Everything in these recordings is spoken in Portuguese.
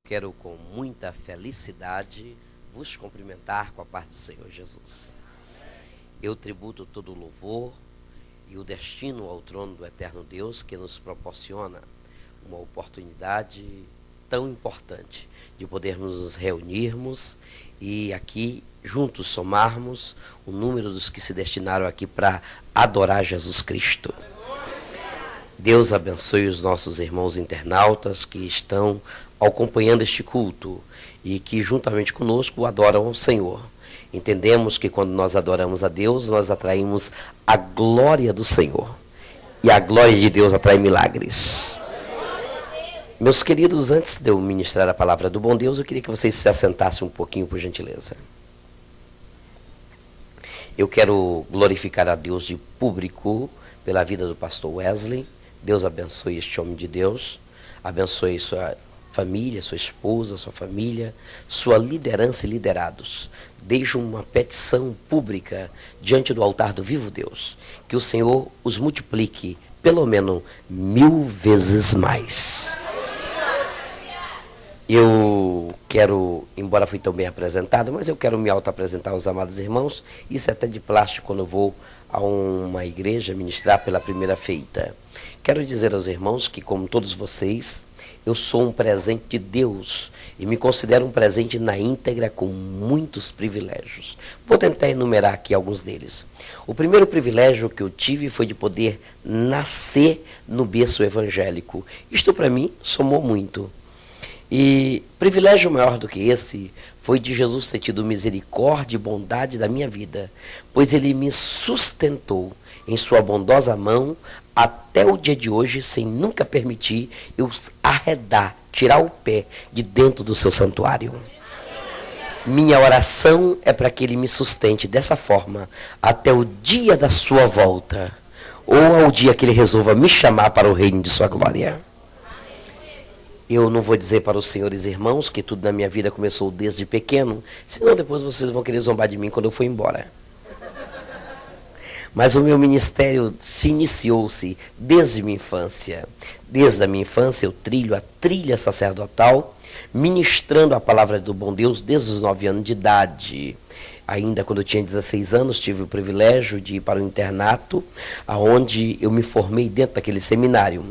Quero com muita felicidade vos cumprimentar com a paz do Senhor Jesus. Eu tributo todo o louvor e o destino ao trono do eterno Deus que nos proporciona uma oportunidade tão importante de podermos nos reunirmos e aqui juntos somarmos o número dos que se destinaram aqui para adorar Jesus Cristo. Deus abençoe os nossos irmãos internautas que estão acompanhando este culto e que juntamente conosco adoram ao Senhor. Entendemos que quando nós adoramos a Deus, nós atraímos a glória do Senhor. E a glória de Deus atrai milagres. Meus queridos, antes de eu ministrar a palavra do bom Deus, eu queria que vocês se assentassem um pouquinho, por gentileza. Eu quero glorificar a Deus de público pela vida do pastor Wesley. Deus abençoe este homem de Deus, abençoe sua família, sua esposa, sua família, sua liderança e liderados. Deixe uma petição pública diante do altar do vivo Deus, que o Senhor os multiplique pelo menos 1000 vezes mais. Eu quero, embora fui tão bem apresentado, mas eu quero me auto-apresentar aos amados irmãos. Isso é até de plástico quando eu vou a uma igreja ministrar pela primeira feita. Quero dizer aos irmãos que, como todos vocês, eu sou um presente de Deus e me considero um presente na íntegra com muitos privilégios. Vou tentar enumerar aqui alguns deles. O primeiro privilégio que eu tive foi de poder nascer no berço evangélico. Isto para mim somou muito. E privilégio maior do que esse foi de Jesus ter tido misericórdia e bondade da minha vida, pois ele me sustentou em sua bondosa mão até o dia de hoje, sem nunca permitir eu arredar, tirar o pé de dentro do seu santuário. Minha oração é para que ele me sustente dessa forma até o dia da sua volta, ou ao dia que ele resolva me chamar para o reino de sua glória. Eu não vou dizer para os senhores irmãos que tudo na minha vida começou desde pequeno, senão depois vocês vão querer zombar de mim quando eu for embora. Mas o meu ministério iniciou-se desde minha infância. Desde a minha infância eu trilho a trilha sacerdotal, ministrando a palavra do bom Deus desde os 9 anos de idade. Ainda quando eu tinha 16 anos, tive o privilégio de ir para o internato, onde eu me formei dentro daquele seminário.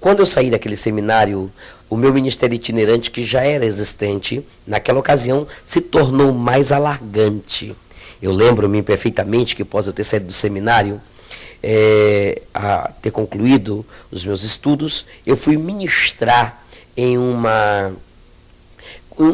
Quando eu saí daquele seminário, o meu ministério itinerante, que já era existente, naquela ocasião, se tornou mais alargante. Eu lembro-me perfeitamente que, após eu ter saído do seminário, a ter concluído os meus estudos, eu fui ministrar em um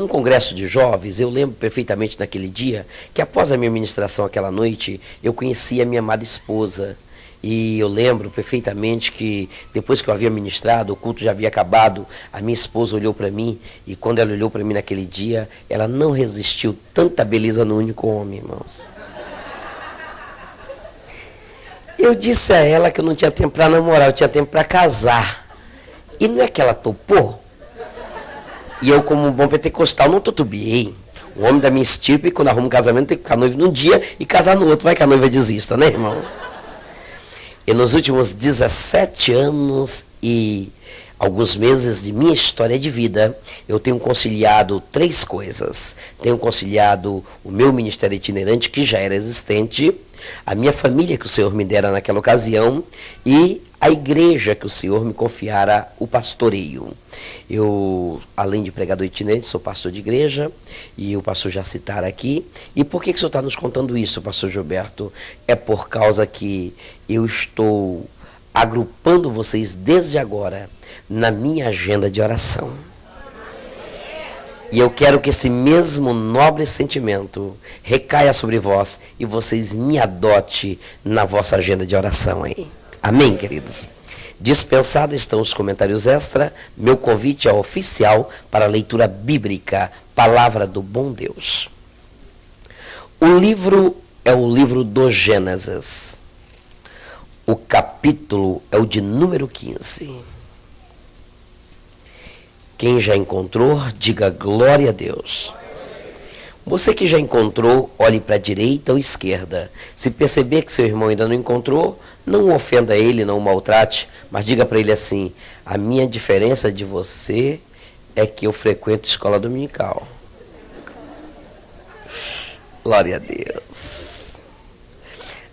congresso de jovens. Eu lembro perfeitamente naquele dia que, após a minha ministração aquela noite, eu conheci a minha amada esposa. E eu lembro perfeitamente que, depois que eu havia ministrado, o culto já havia acabado, a minha esposa olhou para mim, e quando ela olhou para mim naquele dia, ela não resistiu tanta beleza no único homem, irmãos. Eu disse a ela que eu não tinha tempo para namorar, eu tinha tempo para casar. E não é que ela topou? E eu, como um bom pentecostal, não tutubiei. O homem da minha estirpe, quando arruma um casamento, tem que ficar noivo num dia e casar no outro. Vai que a noiva desista, né, irmão? E nos últimos 17 anos e alguns meses de minha história de vida, eu tenho conciliado 3 coisas. Tenho conciliado o meu ministério itinerante, que já era existente, a minha família que o Senhor me dera naquela ocasião e a igreja que o Senhor me confiara o pastoreio. Eu, além de pregador itinerante, sou pastor de igreja, e o pastor já citara aqui. E por que o senhor está nos contando isso, pastor Gilberto? É por causa que eu estou agrupando vocês desde agora na minha agenda de oração. E eu quero que esse mesmo nobre sentimento recaia sobre vós e vocês me adotem na vossa agenda de oração aí. Amém, queridos? Dispensado estão os comentários extra. Meu convite é oficial para a leitura bíblica, Palavra do Bom Deus. O livro é o livro do Gênesis. O capítulo é o de número 15. Quem já encontrou, diga glória a Deus. Você que já encontrou, olhe para a direita ou esquerda. Se perceber que seu irmão ainda não encontrou, não o ofenda ele, não o maltrate, mas diga para ele assim: a minha diferença de você é que eu frequento escola dominical. Glória a Deus.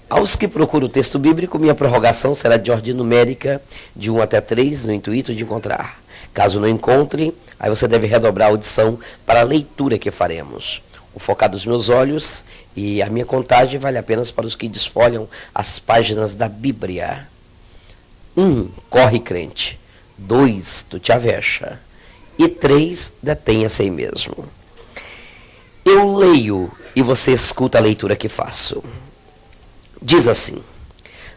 Aos que procuram o texto bíblico, minha prorrogação será de ordem numérica, de 1 até 3, no intuito de encontrar. Caso não encontre, aí você deve redobrar a audição para a leitura que faremos. O focar dos meus olhos e a minha contagem vale apenas para os que desfolham as páginas da Bíblia. 1. Corre, crente. 2. Tu te avexa. E 3. Detenha-se aí mesmo. Eu leio e você escuta a leitura que faço. Diz assim: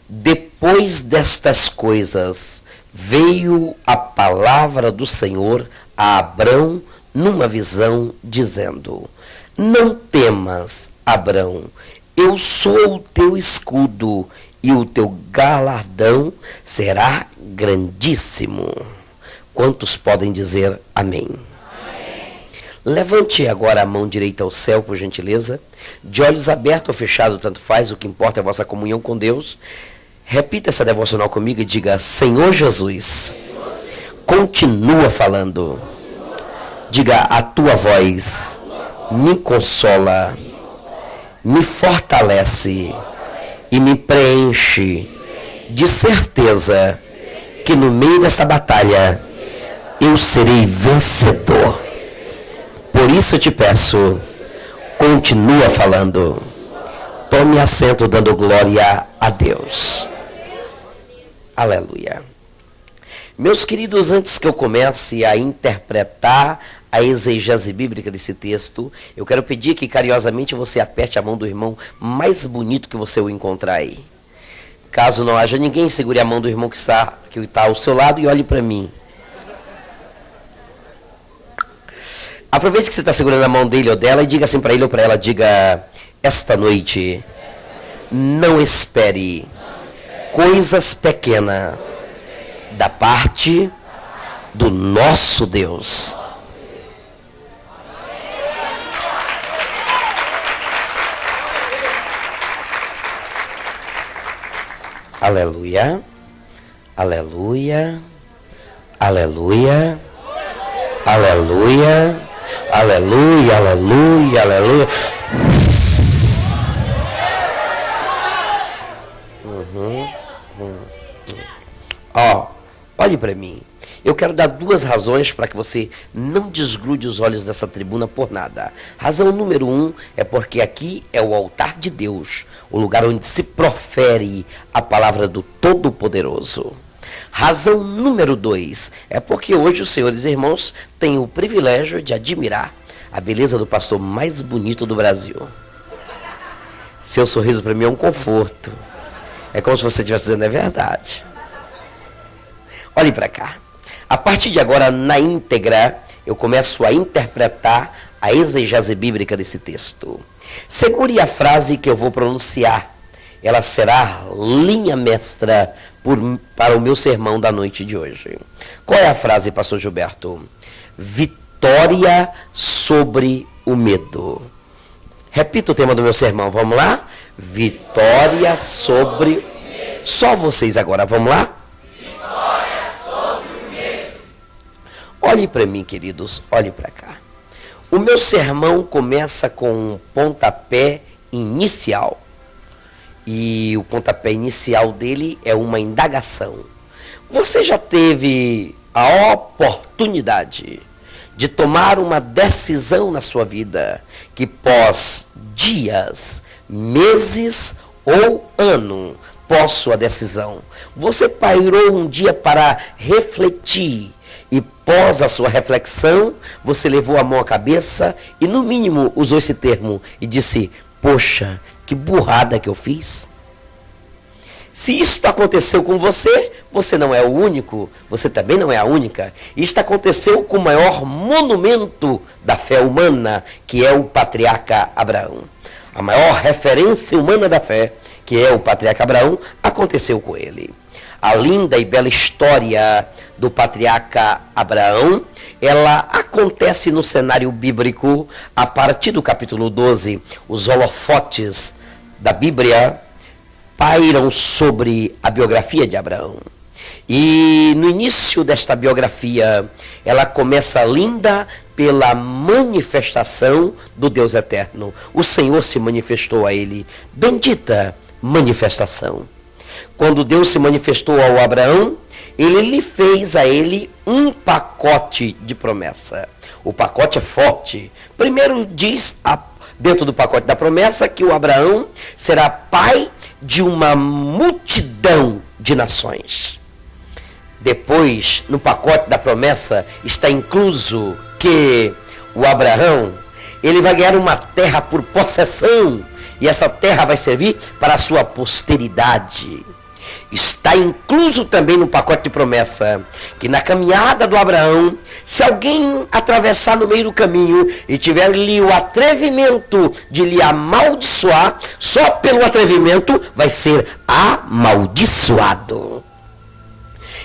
depois destas coisas, veio a palavra do Senhor a Abrão numa visão, dizendo: não temas, Abrão, eu sou o teu escudo, e o teu galardão será grandíssimo. Quantos podem dizer amém? Levante agora a mão direita ao céu, por gentileza. De olhos abertos ou fechados, tanto faz, o que importa é a vossa comunhão com Deus. Repita essa devocional comigo e diga: Senhor Jesus, continua falando. Diga: a tua voz me consola, me fortalece e me preenche de certeza que no meio dessa batalha eu serei vencedor. Por isso eu te peço, continua falando. Tome assento dando glória a Deus. Aleluia. Meus queridos, antes que eu comece a interpretar a exegese bíblica desse texto, eu quero pedir que carinhosamente você aperte a mão do irmão mais bonito que você o encontrar aí. Caso não haja ninguém, segure a mão do irmão que está ao seu lado e olhe para mim. Aproveite que você está segurando a mão dele ou dela e diga assim para ele ou para ela, diga: esta noite não espere coisas pequenas da parte do nosso Deus. Aleluia, aleluia, aleluia, aleluia, aleluia, aleluia, aleluia. Olhe para mim. Eu quero dar duas razões para que você não desgrude os olhos dessa tribuna por nada. Razão número 1 é porque aqui é o altar de Deus, o lugar onde se profere a palavra do Todo-Poderoso. Razão número 2 é porque hoje os senhores irmãos têm o privilégio de admirar a beleza do pastor mais bonito do Brasil. Seu sorriso para mim é um conforto. É como se você estivesse dizendo: é verdade. Olhe para cá. A partir de agora, na íntegra, eu começo a interpretar a exegese bíblica desse texto. Segure a frase que eu vou pronunciar. Ela será linha mestra para o meu sermão da noite de hoje. Qual é a frase, pastor Gilberto? Vitória sobre o medo. Repita o tema do meu sermão, vamos lá? Vitória sobre... Só vocês agora, vamos lá? Olhe para mim, queridos, olhe para cá. O meu sermão começa com um pontapé inicial. E o pontapé inicial dele é uma indagação. Você já teve a oportunidade de tomar uma decisão na sua vida que pós dias, meses ou ano pós sua decisão, você pairou um dia para refletir? E pós a sua reflexão, você levou a mão à cabeça e no mínimo usou esse termo e disse: poxa, que burrada que eu fiz. Se isso aconteceu com você, você não é o único, você também não é a única. Isto aconteceu com o maior monumento da fé humana, que é o patriarca Abraão. A maior referência humana da fé, que é o patriarca Abraão, aconteceu com ele. A linda e bela história do patriarca Abraão, ela acontece no cenário bíblico a partir do capítulo 12. Os holofotes da Bíblia pairam sobre a biografia de Abraão. E no início desta biografia, ela começa linda pela manifestação do Deus eterno. O Senhor se manifestou a ele. Bendita manifestação. Quando Deus se manifestou ao Abraão, ele lhe fez a ele um pacote de promessa. O pacote é forte. Primeiro diz, dentro do pacote da promessa, que o Abraão será pai de uma multidão de nações. Depois, no pacote da promessa, está incluso que o Abraão, ele vai ganhar uma terra por possessão, e essa terra vai servir para a sua posteridade. Está incluso também no pacote de promessa que na caminhada do Abraão, se alguém atravessar no meio do caminho e tiver-lhe o atrevimento de lhe amaldiçoar, só pelo atrevimento vai ser amaldiçoado.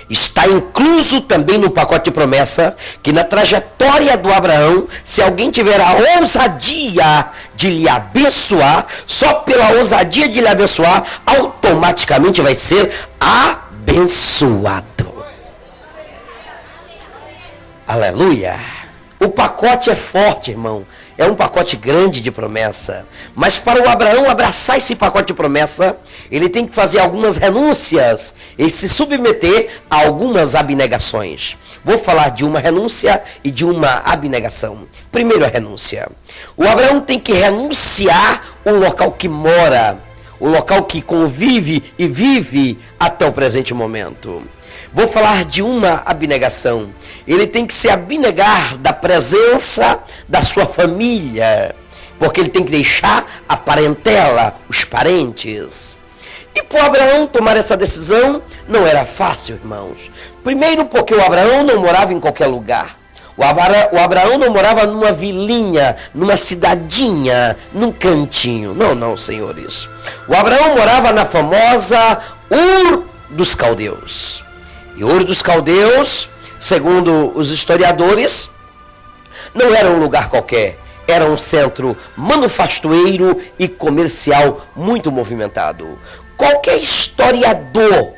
Está incluso também no pacote de promessa que na trajetória do Abraão, se alguém tiver a ousadia de lhe abençoar, só pela ousadia de lhe abençoar, automaticamente vai ser abençoado. Aleluia! O pacote é forte, irmão. É um pacote grande de promessa. Mas para o Abraão abraçar esse pacote de promessa, ele tem que fazer algumas renúncias e se submeter a algumas abnegações. Vou falar de uma renúncia e de uma abnegação. Primeiro a renúncia. O Abraão tem que renunciar o local que mora, o local que convive e vive até o presente momento. Vou falar de uma abnegação. Ele tem que se abnegar da presença da sua família, porque ele tem que deixar a parentela, os parentes. E para o Abraão tomar essa decisão não era fácil, irmãos. Primeiro porque o Abraão não morava em qualquer lugar. O Abraão não morava numa vilinha, numa cidadinha, num cantinho. Não, senhores. O Abraão morava na famosa Ur dos Caldeus. E Ur dos Caldeus, segundo os historiadores, não era um lugar qualquer. Era um centro manufactureiro e comercial muito movimentado. Qualquer historiador,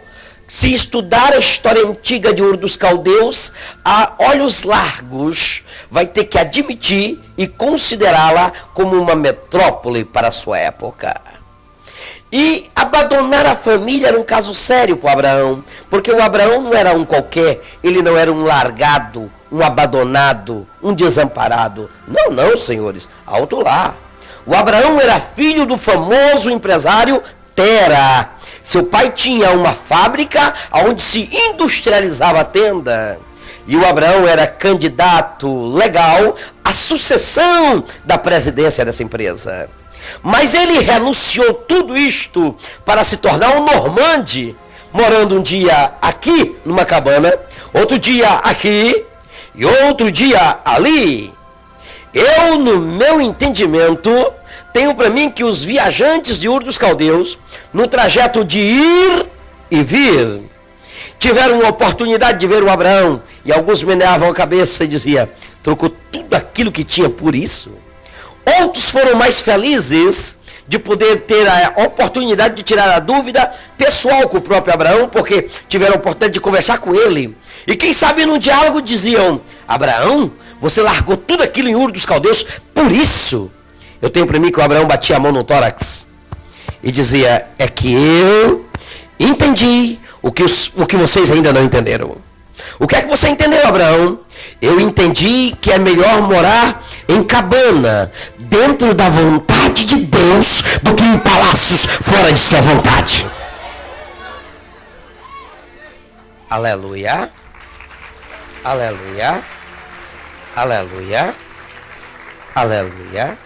se estudar a história antiga de Ur dos Caldeus, a olhos largos, vai ter que admitir e considerá-la como uma metrópole para a sua época. E abandonar a família era um caso sério para o Abraão, porque o Abraão não era um qualquer, ele não era um largado, um abandonado, um desamparado. Não, senhores, alto lá. O Abraão era filho do famoso empresário Tera. Seu pai tinha uma fábrica onde se industrializava a tenda. E o Abraão era candidato legal à sucessão da presidência dessa empresa. Mas ele renunciou tudo isto para se tornar um normande, morando um dia aqui numa cabana, outro dia aqui e outro dia ali. Eu, no meu entendimento, tenho para mim que os viajantes de Ur dos Caldeus, no trajeto de ir e vir, tiveram a oportunidade de ver o Abraão, e alguns meneavam a cabeça e diziam: trocou tudo aquilo que tinha por isso? Outros foram mais felizes de poder ter a oportunidade de tirar a dúvida pessoal com o próprio Abraão, porque tiveram a oportunidade de conversar com ele. E quem sabe no diálogo diziam: Abraão, você largou tudo aquilo em Ur dos Caldeus por isso? Eu tenho para mim que o Abraão batia a mão no tórax e dizia: é que eu entendi o que vocês ainda não entenderam. O que é que você entendeu, Abraão? Eu entendi que é melhor morar em cabana, dentro da vontade de Deus, do que em palácios fora de sua vontade. Aleluia. Aleluia. Aleluia. Aleluia.